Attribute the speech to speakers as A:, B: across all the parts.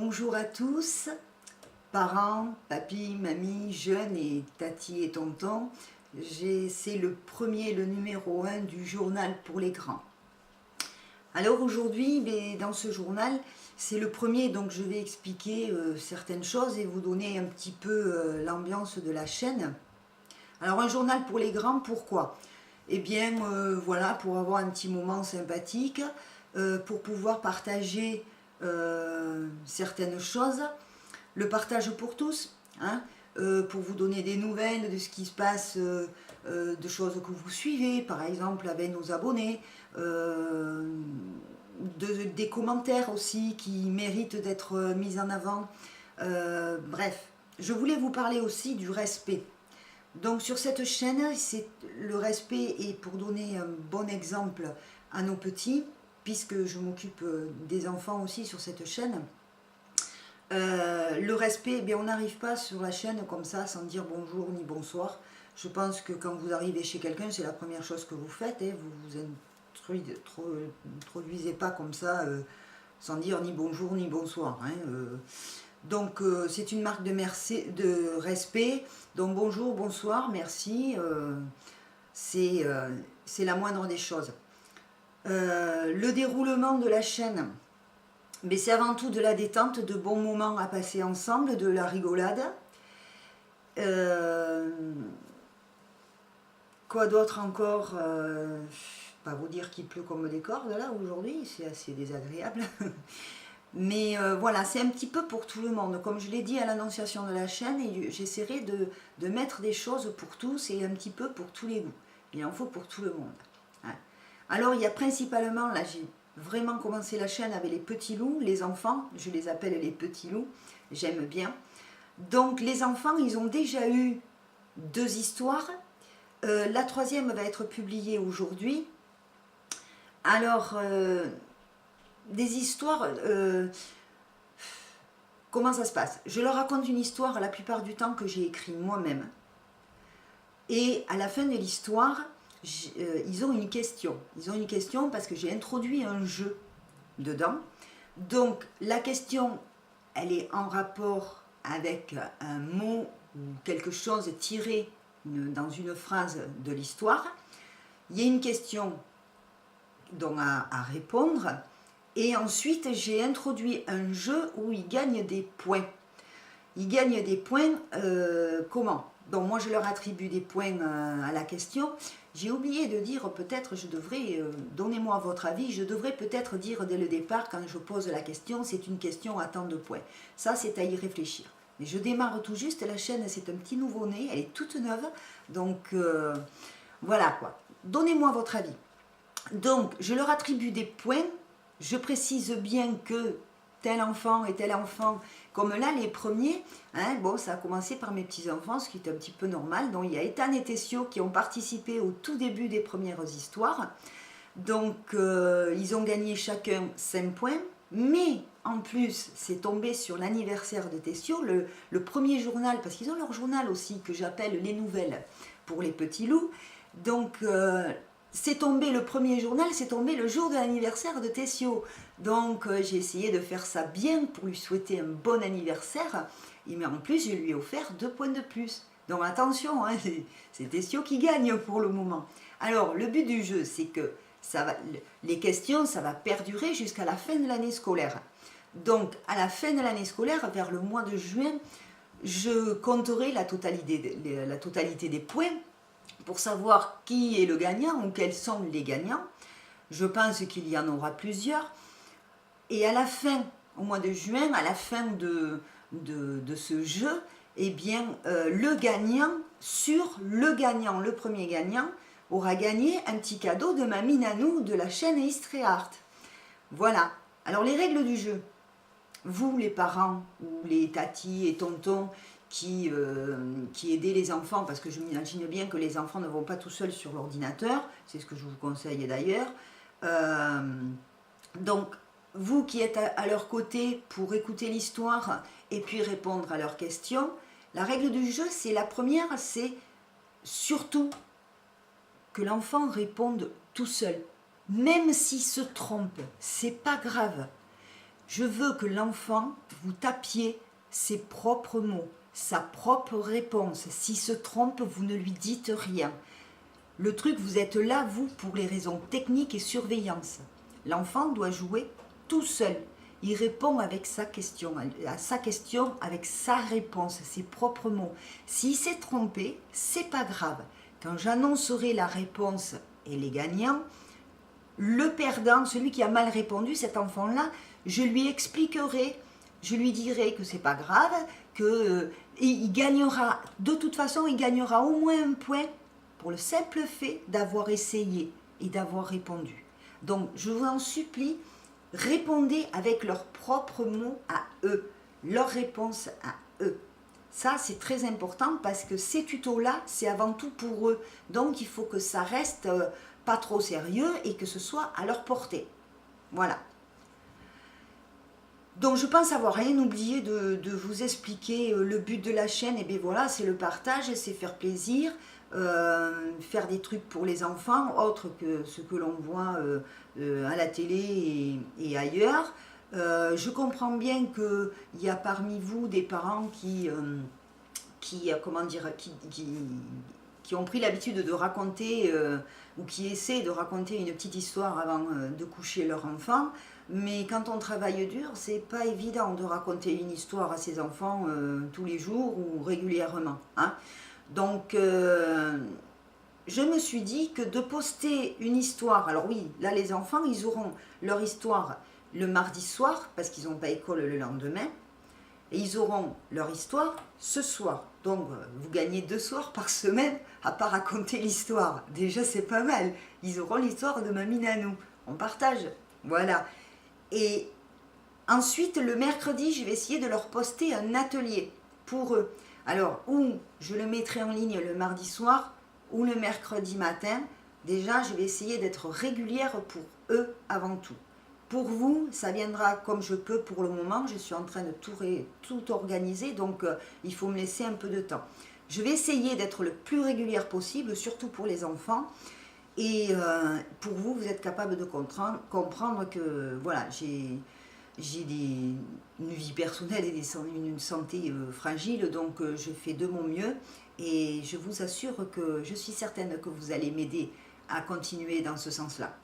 A: Bonjour à tous, parents, papy, mamie, jeunes et tati et tonton. C'est le numéro 1 du journal pour les grands. Alors aujourd'hui, dans ce journal, c'est le premier, donc je vais expliquer certaines choses et vous donner un petit peu l'ambiance de la chaîne. Alors un journal pour les grands, pourquoi? Eh bien voilà, pour avoir un petit moment sympathique, pour pouvoir partager certaines choses, le partage pour tous, hein, pour vous donner des nouvelles de ce qui se passe, de choses que vous suivez, par exemple avec nos abonnés, des commentaires aussi qui méritent d'être mis en avant. Bref, je voulais vous parler aussi du respect. Donc sur cette chaîne, le respect est pour donner un bon exemple à nos petits, puisque je m'occupe des enfants aussi sur cette chaîne. Le respect, on n'arrive pas sur la chaîne comme ça sans dire bonjour ni bonsoir. Je pense que quand vous arrivez chez quelqu'un, c'est la première chose que vous faites. Vous vous introduisez pas comme ça sans dire ni bonjour ni bonsoir. Donc c'est une marque de respect. Donc bonjour, bonsoir, merci. C'est la moindre des choses. Le déroulement de la chaîne, c'est avant tout de la détente, de bons moments à passer ensemble, de la rigolade. Quoi d'autre encore? Pas vous dire qu'il pleut comme des cordes là aujourd'hui, c'est assez désagréable. Mais voilà, c'est un petit peu pour tout le monde. Comme je l'ai dit à l'annonciation de la chaîne, j'essaierai de mettre des choses pour tous et un petit peu pour tous les goûts. Il en faut pour tout le monde. Hein. Alors il y a principalement, là j'ai vraiment commencé la chaîne avec les petits loups, les enfants, je les appelle les petits loups, j'aime bien. Donc les enfants, ils ont déjà eu 2 histoires. La 3e va être publiée aujourd'hui. Alors, des histoires, comment ça se passe? Je leur raconte une histoire la plupart du temps que j'ai écrit moi-même. Et à la fin de l'histoire, ils ont une question. Ils ont une question parce que j'ai introduit un jeu dedans. Donc la question, elle est en rapport avec un mot ou quelque chose tiré dans une phrase de l'histoire. Il y a une question donc à répondre. Et ensuite, j'ai introduit un jeu où ils gagnent des points. Ils gagnent des points, comment? Donc moi, je leur attribue des points à la question. J'ai oublié de dire, peut-être, je devrais, donnez-moi votre avis, je devrais peut-être dire dès le départ, quand je pose la question, c'est une question à tant de points. Ça, c'est à y réfléchir. Mais je démarre tout juste, la chaîne, c'est un petit nouveau-né, elle est toute neuve. Donc, voilà quoi. Donnez-moi votre avis. Donc, je leur attribue des points. Je précise bien que tel enfant et tel enfant, comme là les premiers, ça a commencé par mes petits-enfants, ce qui est un petit peu normal. Donc il y a Ethan et Tessio qui ont participé au tout début des premières histoires. Donc ils ont gagné chacun 5 points. Mais en plus, c'est tombé sur l'anniversaire de Tessio, le premier journal, parce qu'ils ont leur journal aussi que j'appelle les nouvelles pour les petits loups. Donc c'est tombé le premier journal, c'est tombé le jour de l'anniversaire de Tessio. Donc j'ai essayé de faire ça bien pour lui souhaiter un bon anniversaire. Mais en plus, je lui ai offert 2 points de plus. Donc attention, c'est Tessio qui gagne pour le moment. Alors le but du jeu, c'est que les questions, ça va perdurer jusqu'à la fin de l'année scolaire. Donc à la fin de l'année scolaire, vers le mois de juin, je compterai la totalité des points pour savoir qui est le gagnant ou quels sont les gagnants. Je pense qu'il y en aura plusieurs. Et à la fin, au mois de juin, à la fin de ce jeu, le gagnant, le premier gagnant, aura gagné un petit cadeau de Mamie Nanou de la chaîne History Art. Voilà. Alors les règles du jeu. Vous, les parents, ou les tatis et tontons, qui aidaient les enfants, parce que je m'imagine bien que les enfants ne vont pas tout seuls sur l'ordinateur, c'est ce que je vous conseille d'ailleurs. Donc, vous qui êtes à leur côté pour écouter l'histoire et puis répondre à leurs questions, la règle du jeu, c'est la première, c'est surtout que l'enfant réponde tout seul. Même s'il se trompe, c'est pas grave. Je veux que l'enfant, vous tapiez ses propres mots, sa propre réponse. S'il se trompe, vous ne lui dites rien. Le truc, vous êtes là, vous, pour les raisons techniques et surveillance. L'enfant doit jouer tout seul. Il répond avec sa question, à sa question avec sa réponse, ses propres mots. S'il s'est trompé, c'est pas grave. Quand j'annoncerai la réponse et les gagnants, le perdant, celui qui a mal répondu, cet enfant-là, je lui expliquerai, je lui dirai que c'est pas grave, que il gagnera, de toute façon, il gagnera au moins un point pour le simple fait d'avoir essayé et d'avoir répondu. Donc, je vous en supplie, répondez avec leurs propres mots à eux, leur réponse à eux. Ça, c'est très important parce que ces tutos-là, c'est avant tout pour eux. Donc, il faut que ça reste pas trop sérieux et que ce soit à leur portée. Voilà. Donc, je pense avoir rien oublié de vous expliquer le but de la chaîne. Et bien voilà, c'est le partage, c'est faire plaisir, faire des trucs pour les enfants, autre que ce que l'on voit à la télé et ailleurs. Je comprends bien qu'il y a parmi vous des parents qui ont pris l'habitude de raconter ou qui essaient de raconter une petite histoire avant de coucher leur enfant. Mais quand on travaille dur, c'est pas évident de raconter une histoire à ses enfants tous les jours ou régulièrement. Hein. Donc, je me suis dit que de poster une histoire, alors oui, là les enfants, ils auront leur histoire le mardi soir, parce qu'ils n'ont pas école le lendemain, et ils auront leur histoire ce soir. Donc, vous gagnez 2 soirs par semaine à pas raconter l'histoire. Déjà, c'est pas mal. Ils auront l'histoire de Mamie Nanou. On partage. Voilà. Et ensuite, le mercredi, je vais essayer de leur poster un atelier pour eux. Alors, ou je le mettrai en ligne le mardi soir, ou le mercredi matin. Déjà, je vais essayer d'être régulière pour eux avant tout. Pour vous, ça viendra comme je peux pour le moment. Je suis en train de tout organiser, donc il faut me laisser un peu de temps. Je vais essayer d'être le plus régulière possible, surtout pour les enfants. Et pour vous, vous êtes capable de comprendre que voilà, j'ai une vie personnelle et une santé fragile, donc je fais de mon mieux. Et je vous assure que je suis certaine que vous allez m'aider à continuer dans ce sens-là.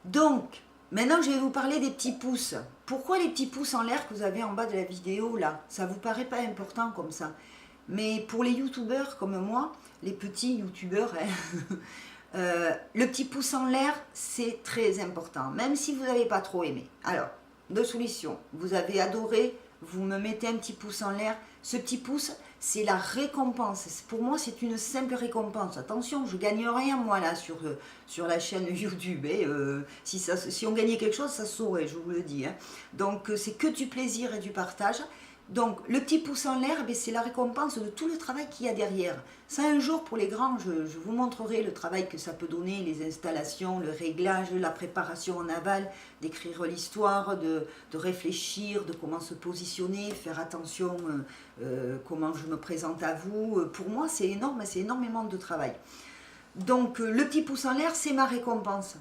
A: Donc, maintenant je vais vous parler des petits pouces. Pourquoi les petits pouces en l'air que vous avez en bas de la vidéo là? Ça vous paraît pas important comme ça. Mais pour les youtubeurs comme moi, les petits youtubeurs, hein, le petit pouce en l'air, c'est très important. Même si vous n'avez pas trop aimé. Alors, 2 solutions. Vous avez adoré, vous me mettez un petit pouce en l'air. Ce petit pouce, c'est la récompense. Pour moi, c'est une simple récompense. Attention, je ne gagne rien, moi, là, sur la chaîne YouTube. Si on gagnait quelque chose, ça se saurait, je vous le dis. Hein. Donc, c'est que du plaisir et du partage. Donc, le petit pouce en l'air, c'est la récompense de tout le travail qu'il y a derrière. Ça, un jour, pour les grands, je vous montrerai le travail que ça peut donner, les installations, le réglage, la préparation en aval, d'écrire l'histoire, de réfléchir, de comment se positionner, faire attention comment je me présente à vous. Pour moi, c'est énorme, c'est énormément de travail. Donc, le petit pouce en l'air, c'est ma récompense.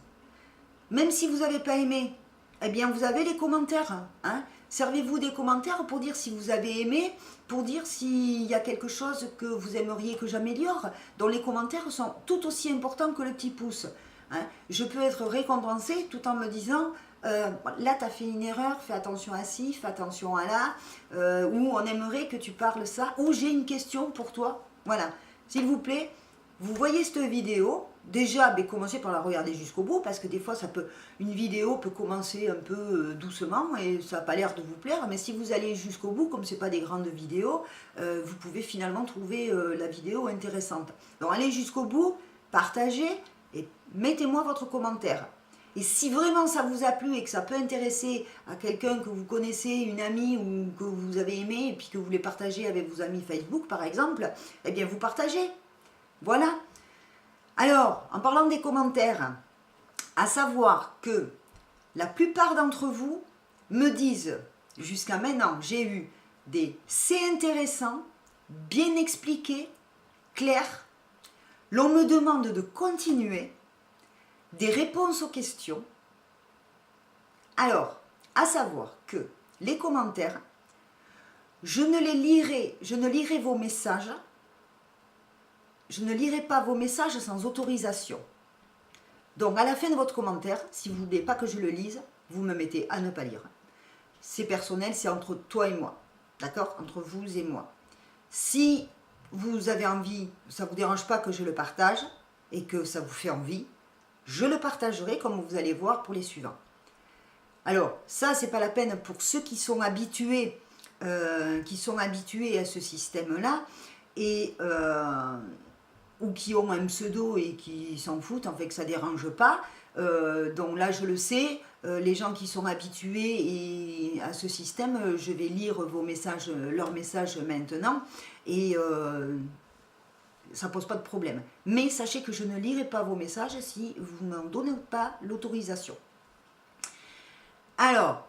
A: Même si vous n'avez pas aimé, eh bien, vous avez les commentaires, hein. Servez-vous des commentaires pour dire si vous avez aimé, pour dire s'il y a quelque chose que vous aimeriez que j'améliore. Donc les commentaires sont tout aussi importants que le petit pouce. Hein. Je peux être récompensée tout en me disant là tu as fait une erreur, fais attention à ci, fais attention à là, ou on aimerait que tu parles ça, ou j'ai une question pour toi. Voilà, s'il vous plaît, vous voyez cette vidéo. Déjà, commencez par la regarder jusqu'au bout, parce que des fois, une vidéo peut commencer un peu doucement et ça n'a pas l'air de vous plaire. Mais si vous allez jusqu'au bout, comme ce n'est pas des grandes vidéos, vous pouvez finalement trouver la vidéo intéressante. Donc allez jusqu'au bout, partagez et mettez-moi votre commentaire. Et si vraiment ça vous a plu et que ça peut intéresser à quelqu'un que vous connaissez, une amie ou que vous avez aimé, et puis que vous voulez partager avec vos amis Facebook par exemple, eh bien vous partagez. Voilà. Alors, en parlant des commentaires, à savoir que la plupart d'entre vous me disent, jusqu'à maintenant, j'ai eu des « c'est intéressant », bien expliqué, clair. L'on me demande de continuer, des réponses aux questions. Alors, À savoir que les commentaires, je lirai vos messages, je ne lirai pas vos messages sans autorisation. Donc à la fin de votre commentaire, si vous ne voulez pas que je le lise, vous me mettez à ne pas lire. C'est personnel, c'est entre toi et moi. D'accord? Entre vous et moi. Si vous avez envie, ça ne vous dérange pas que je le partage et que ça vous fait envie, je le partagerai comme vous allez voir pour les suivants. Alors, ça, c'est pas la peine pour ceux qui sont habitués à ce système-là et ou qui ont un pseudo et qui s'en foutent, en fait que ça ne dérange pas. Donc là, je le sais, les gens qui sont habitués à ce système, je vais lire vos messages, leurs messages maintenant et ça ne pose pas de problème. Mais sachez que je ne lirai pas vos messages si vous ne m'en donnez pas l'autorisation. Alors,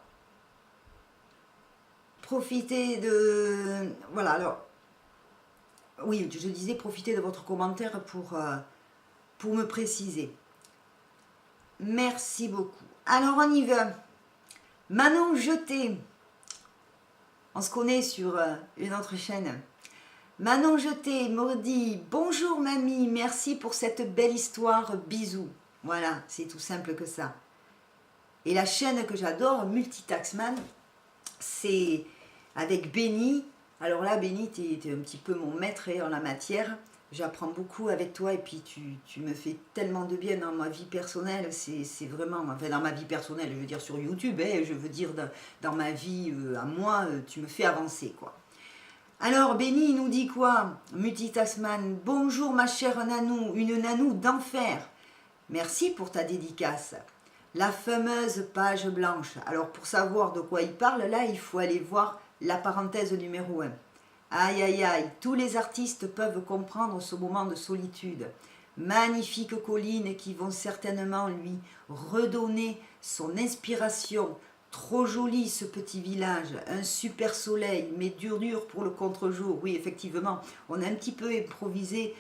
A: profitez de... Voilà, alors... Oui, je disais profitez de votre commentaire pour me préciser. Merci beaucoup. Alors, on y va. Manon Jeté. On se connaît sur une autre chaîne. Manon Jeté me dit « Bonjour mamie, merci pour cette belle histoire, bisous. » Voilà, c'est tout simple que ça. Et la chaîne que j'adore, Multitaxman, c'est avec Benny. Alors là, Benny, tu es un petit peu mon maître en la matière. J'apprends beaucoup avec toi et puis tu me fais tellement de bien dans ma vie personnelle. C'est vraiment, enfin dans ma vie personnelle, je veux dire sur YouTube, hein, je veux dire dans ma vie à moi, tu me fais avancer, quoi. Alors, Benny nous dit quoi? Multitaskman, bonjour ma chère Nanou, une Nanou d'enfer. Merci pour ta dédicace. La fameuse page blanche. Alors, pour savoir de quoi il parle, là, il faut aller voir la parenthèse numéro 1. Aïe, aïe, aïe, tous les artistes peuvent comprendre ce moment de solitude. Magnifiques collines qui vont certainement lui redonner son inspiration. Trop joli ce petit village, un super soleil, mais dur pour le contre-jour. Oui, effectivement, on a un petit peu improvisé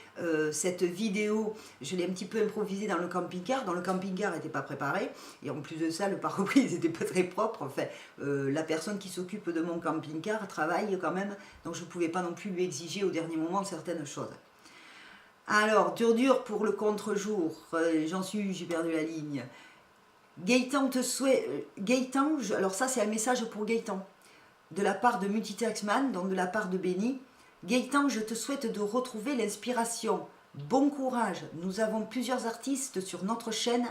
A: cette vidéo, je l'ai un petit peu improvisé dans le camping-car, dont le camping-car n'était pas préparé, et en plus de ça, le pare-brise n'était pas très propre. Enfin, la personne qui s'occupe de mon camping-car travaille quand même, donc je ne pouvais pas non plus lui exiger au dernier moment certaines choses. Alors, dur pour le contre-jour, j'ai perdu la ligne. Gaëtan te souhaite. Gaëtan, alors ça c'est un message pour Gaëtan, de la part de Multitaxman, donc de la part de Benny. Gaëtan, je te souhaite de retrouver l'inspiration. Bon courage, nous avons plusieurs artistes sur notre chaîne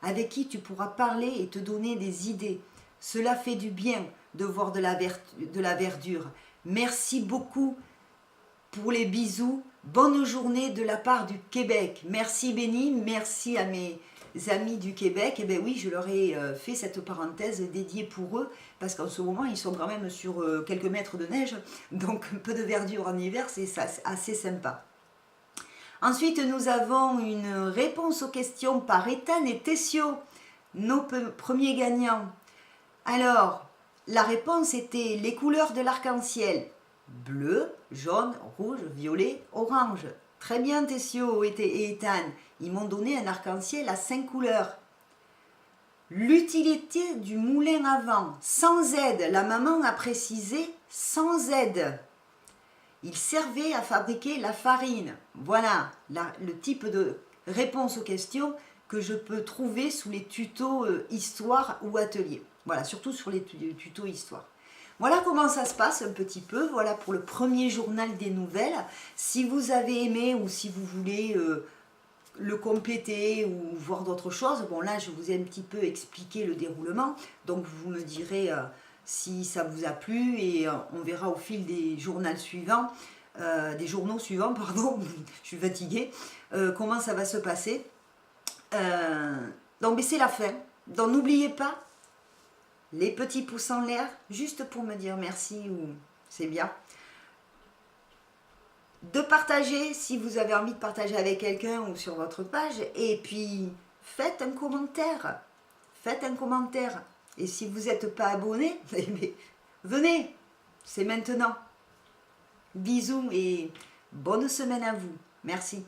A: avec qui tu pourras parler et te donner des idées. Cela fait du bien de voir de la verdure. Merci beaucoup pour les bisous. Bonne journée de la part du Québec. Merci Benny, merci à mes amis du Québec. Et bien oui, je leur ai fait cette parenthèse dédiée pour eux, parce qu'en ce moment, ils sont quand même sur quelques mètres de neige, donc un peu de verdure en hiver, c'est assez sympa. Ensuite, nous avons une réponse aux questions par Ethan et Tessio, nos premiers gagnants. Alors, la réponse était les couleurs de l'arc-en-ciel. Bleu, jaune, rouge, violet, orange. Très bien Tessio et Ethan, ils m'ont donné un arc-en-ciel à 5 couleurs. L'utilité du moulin à vent, sans aide, la maman a précisé sans aide. Il servait à fabriquer la farine. Voilà le type de réponse aux questions que je peux trouver sous les tutos histoire ou atelier. Voilà, surtout sur les tutos histoire. Voilà comment ça se passe un petit peu, voilà pour le premier journal des nouvelles. Si vous avez aimé ou si vous voulez le compléter ou voir d'autres choses, bon là je vous ai un petit peu expliqué le déroulement, donc vous me direz si ça vous a plu et on verra au fil des journaux suivants, pardon, je suis fatiguée, comment ça va se passer. Donc c'est la fin, donc n'oubliez pas, les petits pouces en l'air, juste pour me dire merci ou c'est bien. De partager si vous avez envie de partager avec quelqu'un ou sur votre page. Et puis, faites un commentaire. Faites un commentaire. Et si vous n'êtes pas abonné, venez, c'est maintenant. Bisous et bonne semaine à vous. Merci.